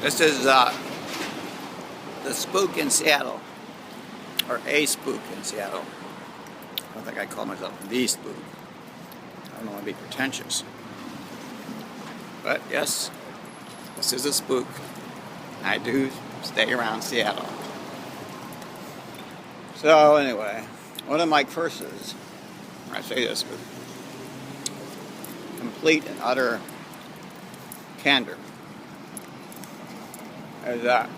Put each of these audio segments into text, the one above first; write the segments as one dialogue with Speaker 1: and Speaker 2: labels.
Speaker 1: This is the spook in Seattle, or a spook in Seattle. I don't think I call myself the spook. I don't want to be pretentious. But yes, this is a spook. I do stay around Seattle. So anyway, one of my curses, I say this with complete and utter candor, is that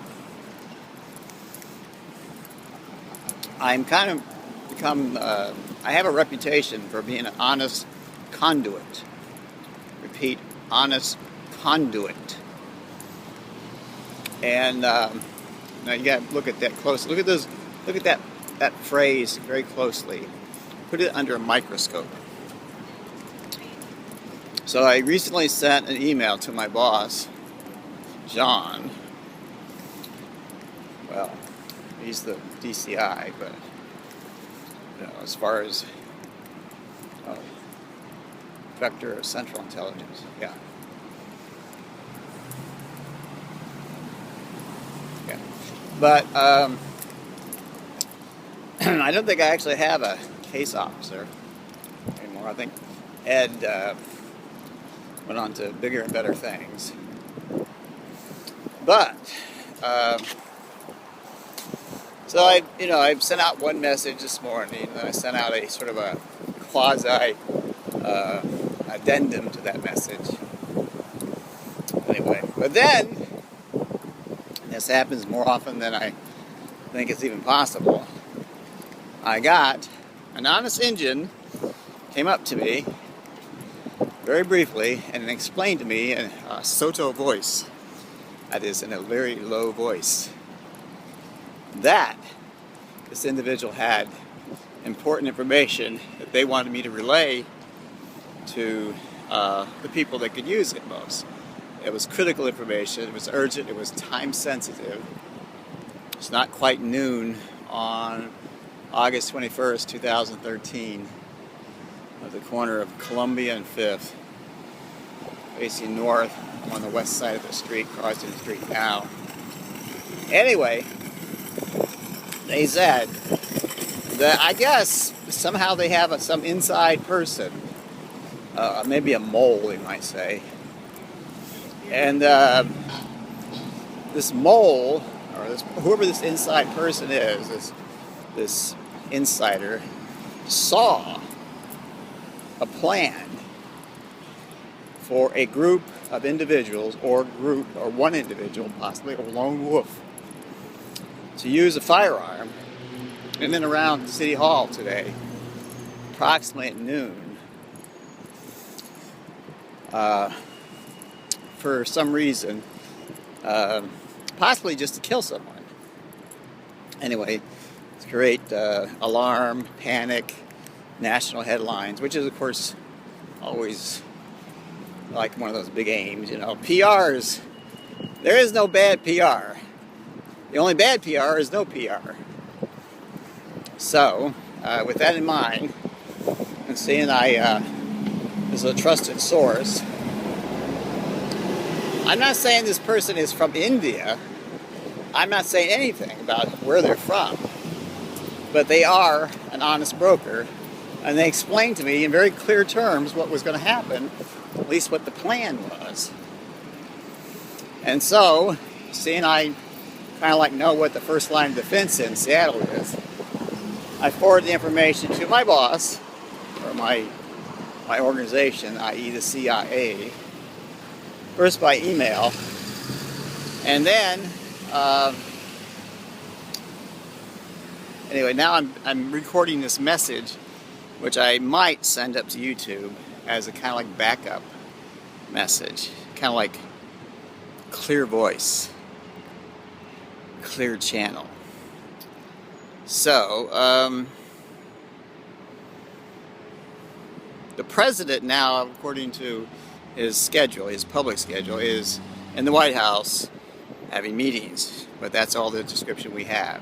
Speaker 1: I'm kind of become, I have a reputation for being an honest conduit. Repeat, honest conduit. And now you got to look at that close. Look at this. Look at that phrase very closely. Put it under a microscope. So I recently sent an email to my boss, John. Well, he's the DCI, but you know, as far as Director of Central Intelligence, yeah. But I don't think I actually have a case officer anymore. I think Ed went on to bigger and better things. But so I've sent out one message this morning, and I sent out a sort of a quasi addendum to that message. Anyway, but then this happens more often than I think it's even possible. I got an honest Indian came up to me very briefly and explained to me in a Soto voice, that is in a very low voice, that this individual had important information that they wanted me to relay to the people that could use it most. It was critical information, it was urgent, it was time sensitive. It's not quite noon on August 21st, 2013, at the corner of Columbia and 5th, facing north. I'm on the west side of the street, crossing the street now. Anyway, they said that I guess somehow they have some inside person, maybe a mole, they might say. And this mole, or whoever this inside person is, this insider, saw a plan for a group of individuals, or one individual, possibly a lone wolf, to use a firearm in and around City Hall today, approximately at noon. For some reason, possibly just to kill someone. Anyway, to create alarm, panic, national headlines, which is, of course, always like one of those big aims, you know. PRs, there is no bad PR. The only bad PR is no PR. So, with that in mind, and seeing I is a trusted source, I'm not saying this person is from India. I'm not saying anything about where they're from. But they are an honest broker, and they explained to me in very clear terms what was going to happen, at least what the plan was. And so, seeing I kind of like know what the first line of defense in Seattle is, I forwarded the information to my boss, or my organization, i.e. the CIA, first by email, and then anyway, now I'm recording this message, which I might send up to YouTube as a kind of like backup message, kind of like clear voice, clear channel. So the president now, according to his schedule, his public schedule, is in the White House having meetings, but that's all the description we have.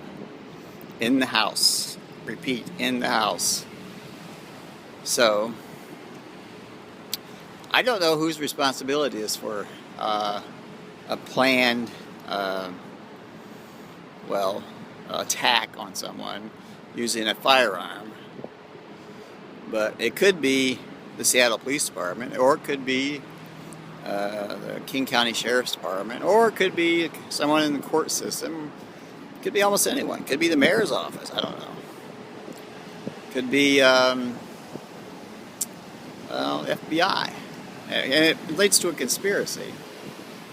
Speaker 1: In the House. Repeat, in the House. So, I don't know whose responsibility is for a planned well, attack on someone using a firearm. But it could be the Seattle Police Department, or it could be the King County Sheriff's Department, or it could be someone in the court system. It could be almost anyone. It could be the mayor's office. I don't know. It could be FBI. And it relates to a conspiracy.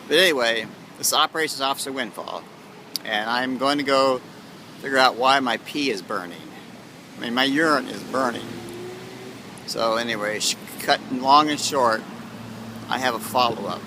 Speaker 1: But anyway, this Operations Officer Windfall, and I'm going to go figure out why my pee is burning. I mean, my urine is burning. So anyway, cut long and short, I have a follow-up.